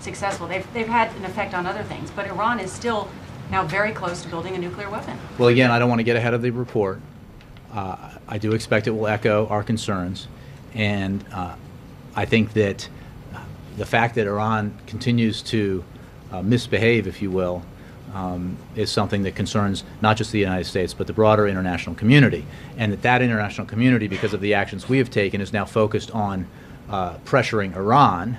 successful. They've had an effect on other things, but Iran is still now very close to building a nuclear weapon. Well, again, I don't want to get ahead of the report. I do expect it will echo our concerns, and I think that the fact that Iran continues to misbehave, if you will, is something that concerns not just the United States, but the broader international community. And that international community, because of the actions we have taken, is now focused on pressuring Iran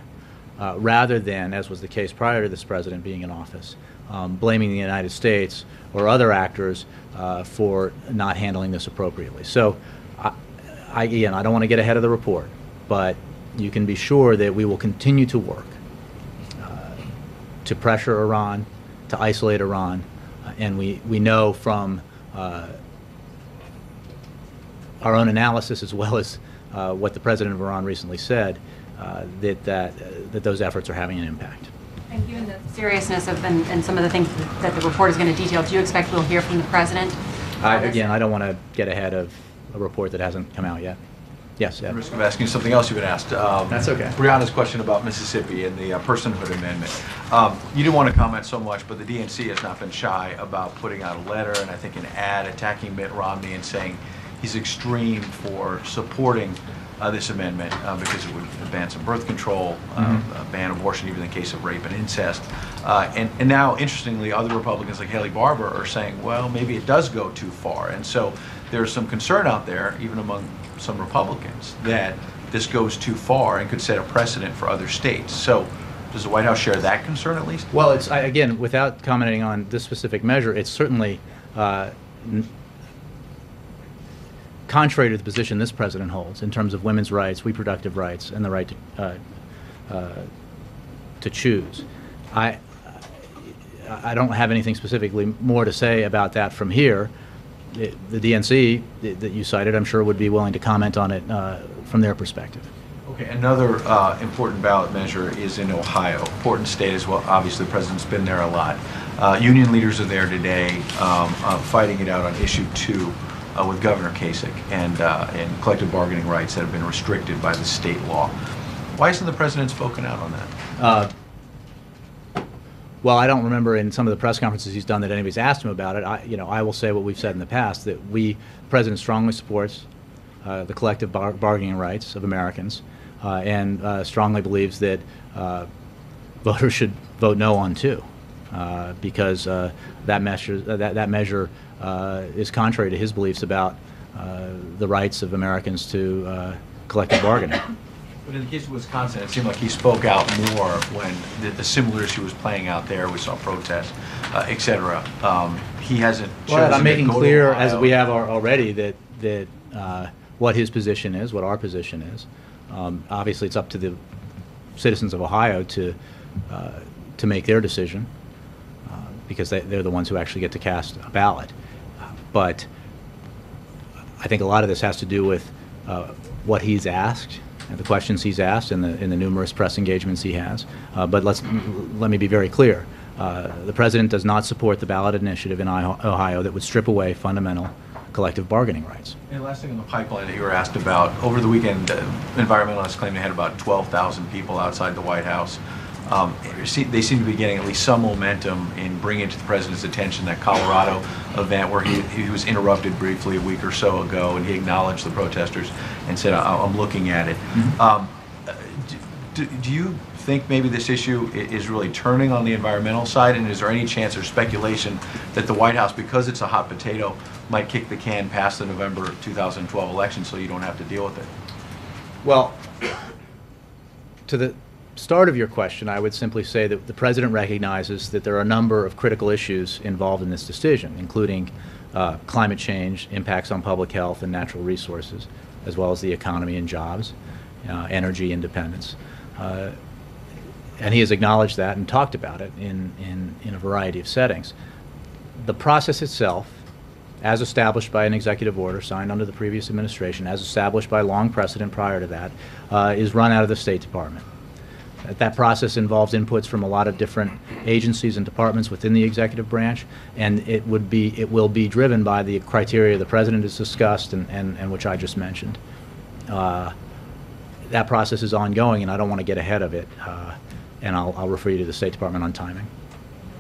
rather than, as was the case prior to this president being in office, blaming the United States or other actors for not handling this appropriately. So, again, I don't want to get ahead of the report, but you can be sure that we will continue to work to pressure Iran, to isolate Iran, and we know from our own analysis, as well as what the president of Iran recently said, that those efforts are having an impact. And given the seriousness of and some of the things that the report is going to detail, do you expect we'll hear from the president? Again, I don't want to get ahead of a report that hasn't come out yet. Yes, Ed. At risk of asking something else you've been asked. That's okay. Brianna's question about Mississippi and the personhood amendment. You didn't want to comment so much, but the DNC has not been shy about putting out a letter and I think an ad attacking Mitt Romney and saying he's extreme for supporting this amendment because it would ban some birth control, ban abortion even in the case of rape and incest. And now, interestingly, other Republicans like Haley Barbour are saying, well, maybe it does go too far. And so there's some concern out there, even among some Republicans, that this goes too far and could set a precedent for other states. So does the White House share that concern at least? Well, again, without commenting on this specific measure, it's certainly contrary to the position this president holds in terms of women's rights, reproductive rights, and the right to choose. I don't have anything specifically more to say about that from here. The DNC that you cited, I'm sure, would be willing to comment on it from their perspective. Okay, another important ballot measure is in Ohio, important state as well. Obviously, the president's been there a lot. Union leaders are there today fighting it out on issue 2 with Governor Kasich and collective bargaining rights that have been restricted by the state law. Why hasn't the president spoken out on that? Well, I don't remember in some of the press conferences he's done that anybody's asked him about it. I will say what we've said in the past, that the president strongly supports the collective bargaining rights of Americans and strongly believes that voters should vote no on 2 because that measure is contrary to his beliefs about the rights of Americans to collective bargaining. But in the case of Wisconsin, it seemed like he spoke out more when the similar issue was playing out there. We saw protests, et cetera. He hasn't chosen. Well, I'm making clear, as we have already, that what his position is, what our position is. Obviously, it's up to the citizens of Ohio to make their decision because they're the ones who actually get to cast a ballot. But I think a lot of this has to do with what he's asked, and the questions he's asked, and the numerous press engagements he has. But let me be very clear. The president does not support the ballot initiative in Ohio that would strip away fundamental collective bargaining rights. And last thing on the pipeline that you were asked about, over the weekend, environmentalists claimed they had about 12,000 people outside the White House. They seem to be getting at least some momentum in bringing to the president's attention that Colorado event where he was interrupted briefly a week or so ago, and he acknowledged the protesters and said, I'm looking at it. Do you think maybe this issue is really turning on the environmental side, and is there any chance or speculation that the White House, because it's a hot potato, might kick the can past the November 2012 election so you don't have to deal with it? Well, to the start of your question, I would simply say that the president recognizes that there are a number of critical issues involved in this decision, including climate change, impacts on public health and natural resources, as well as the economy and jobs, energy independence. And he has acknowledged that and talked about it in a variety of settings. The process itself, as established by an executive order signed under the previous administration, as established by long precedent prior to that, is run out of the State Department. That process involves inputs from a lot of different agencies and departments within the executive branch, and it will be driven by the criteria the president has discussed and which I just mentioned. That process is ongoing, and I don't want to get ahead of it. and I'll refer you to the State Department on timing.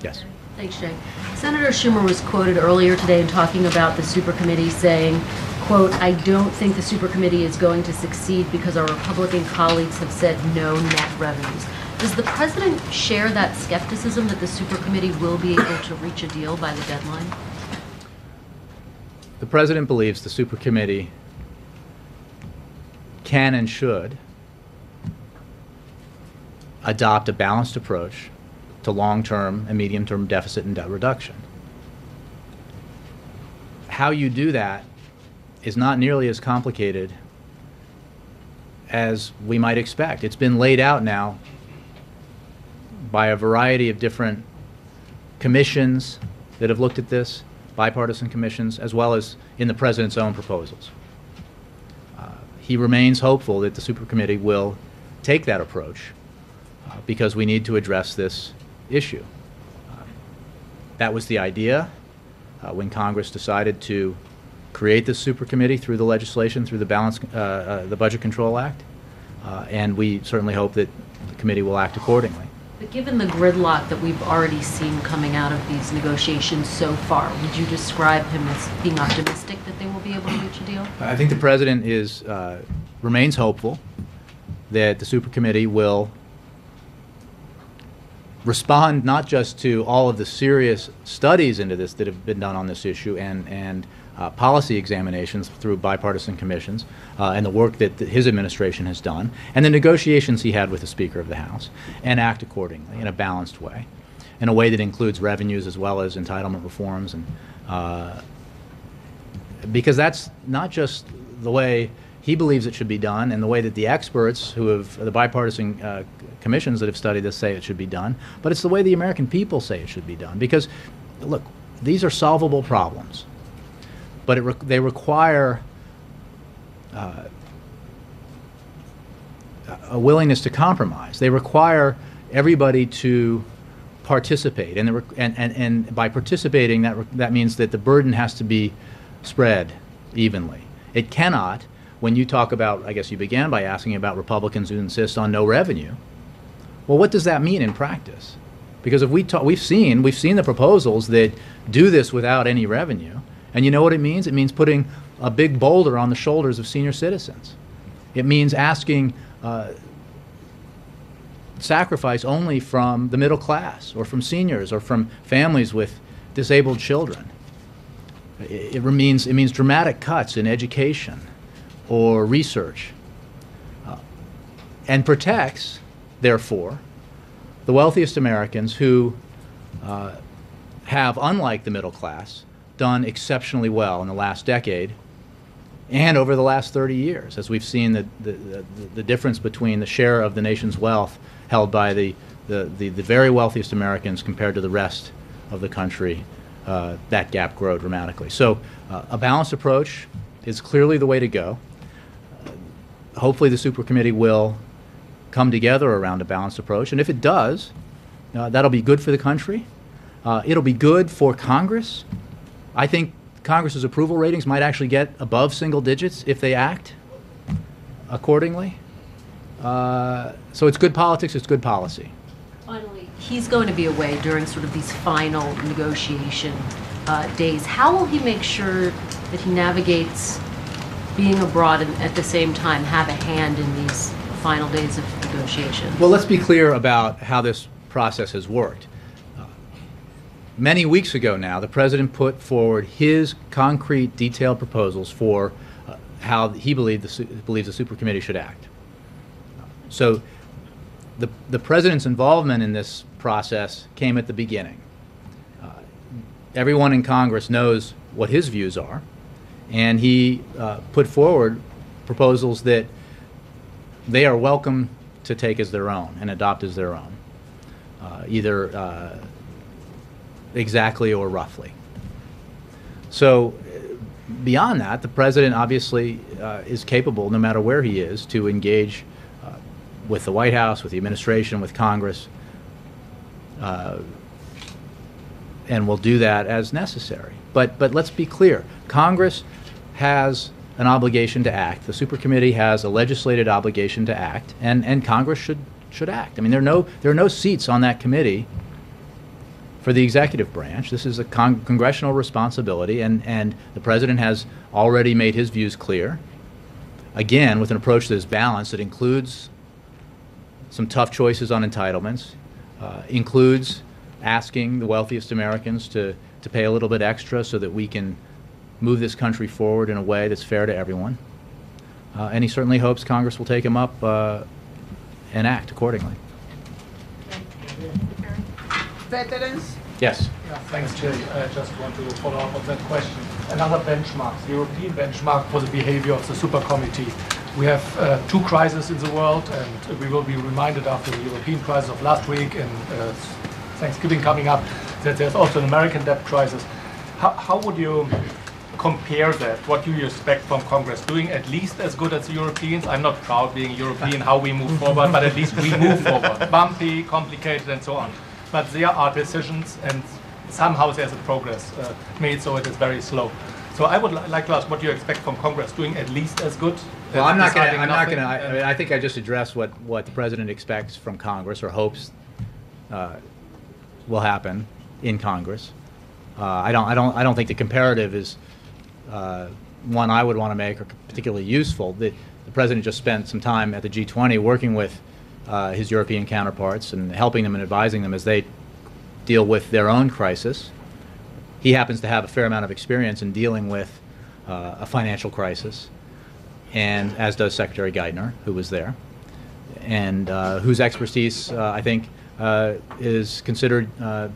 Yes. Thanks, Jay. Senator Schumer was quoted earlier today in talking about the supercommittee saying, quote, "I don't think the supercommittee is going to succeed because our Republican colleagues have said no net revenues." Does the president share that skepticism that the supercommittee will be able to reach a deal by the deadline? The president believes the supercommittee can and should adopt a balanced approach to long-term and medium-term deficit and debt reduction. How you do that is not nearly as complicated as we might expect. It's been laid out now by a variety of different commissions that have looked at this, bipartisan commissions, as well as in the president's own proposals. He remains hopeful that the supercommittee will take that approach because we need to address this issue. That was the idea when Congress decided to create this supercommittee through the legislation, through the Budget Control Act, and we certainly hope that the committee will act accordingly. But given the gridlock that we've already seen coming out of these negotiations so far, would you describe him as being optimistic that they will be able to reach a deal? I think the president remains hopeful that the supercommittee will respond not just to all of the serious studies into this that have been done on this issue and policy examinations through bipartisan commissions and the work that his administration has done and the negotiations he had with the Speaker of the House, and act accordingly in a balanced way, in a way that includes revenues as well as entitlement reforms, and because that's not just the way he believes it should be done and the way that the experts the bipartisan commissions that have studied this say it should be done, but it's the way the American people say it should be done. Because, look, these are solvable problems, but they require a willingness to compromise. They require everybody to participate, and by participating, that means that the burden has to be spread evenly. It cannot, when you talk about, I guess you began by asking about Republicans who insist on no revenue. Well, what does that mean in practice? Because if we've seen the proposals that do this without any revenue, and you know what it means? It means putting a big boulder on the shoulders of senior citizens. It means asking sacrifice only from the middle class, or from seniors, or from families with disabled children. It means dramatic cuts in education or research, and protects, therefore, the wealthiest Americans who have, unlike the middle class, done exceptionally well in the last decade and over the last 30 years, as we've seen the difference between the share of the nation's wealth held by the very wealthiest Americans compared to the rest of the country, that gap grow dramatically. So a balanced approach is clearly the way to go. Hopefully the supercommittee will come together around a balanced approach, and if it does, that'll be good for the country. It'll be good for Congress. I think Congress's approval ratings might actually get above single digits if they act accordingly. So it's good politics, it's good policy. Finally, he's going to be away during sort of these final negotiation days. How will he make sure that he navigates being abroad and at the same time have a hand in these final days of negotiation? Well, let's be clear about how this process has worked. Many weeks ago now, the president put forward his concrete, detailed proposals for how he believes the supercommittee should act. So the president's involvement in this process came at the beginning. Everyone in Congress knows what his views are, and he put forward proposals that they are welcome to take as their own and adopt as their own, either exactly or roughly. So beyond that, the president obviously is capable, no matter where he is, to engage with the White House, with the administration, with Congress, and will do that as necessary. But let's be clear. Congress has an obligation to act. The supercommittee has a legislated obligation to act, and Congress should act. I mean, there are no seats on that committee for the executive branch. This is a congressional responsibility, and the president has already made his views clear, again, with an approach that is balanced, that includes some tough choices on entitlements, includes asking the wealthiest Americans to pay a little bit extra so that we can move this country forward in a way that's fair to everyone. And he certainly hopes Congress will take him up and act accordingly. Veterans? Yes. Yeah, thanks, Jay. I just want to follow up on that question. Another benchmark, the European benchmark for the behavior of the Super Committee. We have two crises in the world, and we will be reminded after the European crisis of last week and Thanksgiving coming up that there's also an American debt crisis. How would you compare that? What do you expect from Congress? Doing at least as good as the Europeans? I'm not proud being European, how we move forward, but at least we move forward. Bumpy, complicated, and so on. But there are decisions, and somehow there's a progress made, so it is very slow. So I would like to ask what you expect from Congress, doing at least as good. Well, I'm not going deciding to. nothing, I mean, I think I just addressed what the president expects from Congress or hopes will happen in Congress. I don't think the comparative is one I would want to make or particularly useful. The president just spent some time at the G20 working with his European counterparts and helping them and advising them as they deal with their own crisis. He happens to have a fair amount of experience in dealing with a financial crisis, and as does Secretary Geithner, who was there, and whose expertise, I think, is considered a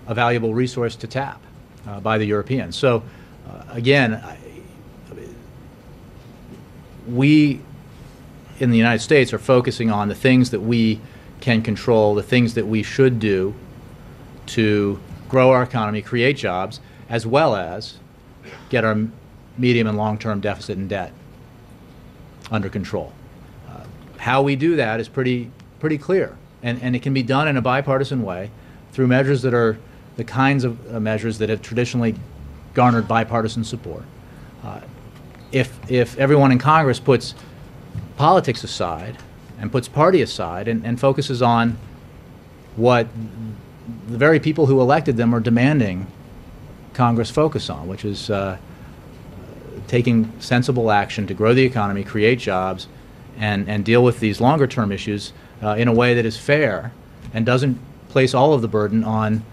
valuable resource to tap by the Europeans. So, again, we in the United States are focusing on the things that we can control, the things that we should do to grow our economy, create jobs, as well as get our medium and long-term deficit and debt under control. How we do that is pretty clear, and it can be done in a bipartisan way through measures that are the kinds of measures that have traditionally garnered bipartisan support. If everyone in Congress puts politics aside and puts party aside and focuses on what the very people who elected them are demanding Congress focus on, which is taking sensible action to grow the economy, create jobs, and deal with these longer-term issues in a way that is fair and doesn't place all of the burden on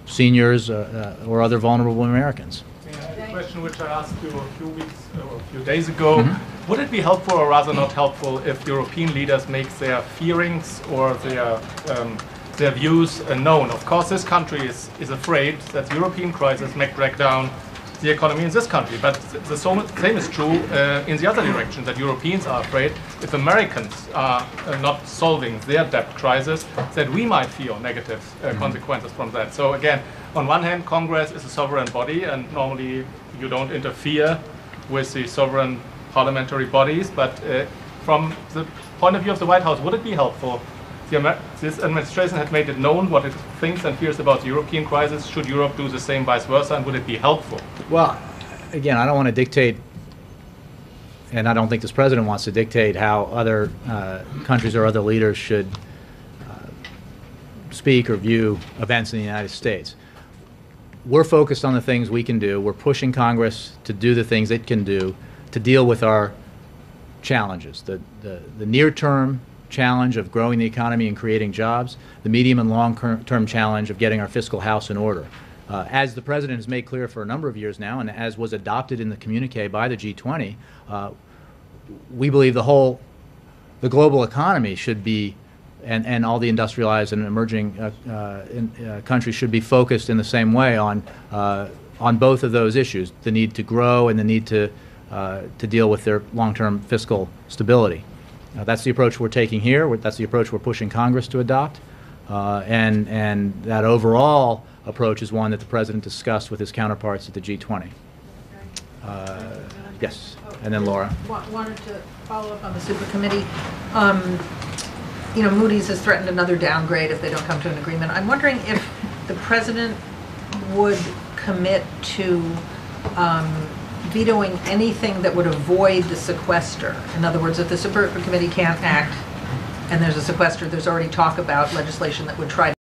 seniors or other vulnerable Americans. A question which I asked you a few weeks or a few days ago. Mm-hmm. Would it be helpful or rather not helpful if European leaders make their fearings or their views known? Of course, this country is afraid that the European crisis may drag down the economy in this country. But the same is true in the other direction, that Europeans are afraid if Americans are not solving their debt crisis, that we might feel negative consequences from that. So again, on one hand, Congress is a sovereign body, and normally you don't interfere with the sovereign parliamentary bodies. But from the point of view of the White House, would it be helpful? This administration had made it known what it thinks and fears about the European crisis. Should Europe do the same, vice versa, and would it be helpful? Well, again, I don't want to dictate, and I don't think this president wants to dictate how other countries or other leaders should speak or view events in the United States. We're focused on the things we can do. We're pushing Congress to do the things it can do to deal with our challenges. The near-term challenge of growing the economy and creating jobs, the medium and long-term challenge of getting our fiscal house in order. As the president has made clear for a number of years now, and as was adopted in the communique by the G20, we believe the global economy should be, and all the industrialized and emerging countries should be focused in the same way on both of those issues: the need to grow and the need to deal with their long-term fiscal stability. That's the approach we're taking here. That's the approach we're pushing Congress to adopt, and that overall approach is one that the president discussed with his counterparts at the G20. Yes, and then Laura. Wanted to follow up on the super committee. Moody's has threatened another downgrade if they don't come to an agreement. I'm wondering if the president would commit to vetoing anything that would avoid the sequester. In other words, if the super committee can't act and there's a sequester, there's already talk about legislation that would try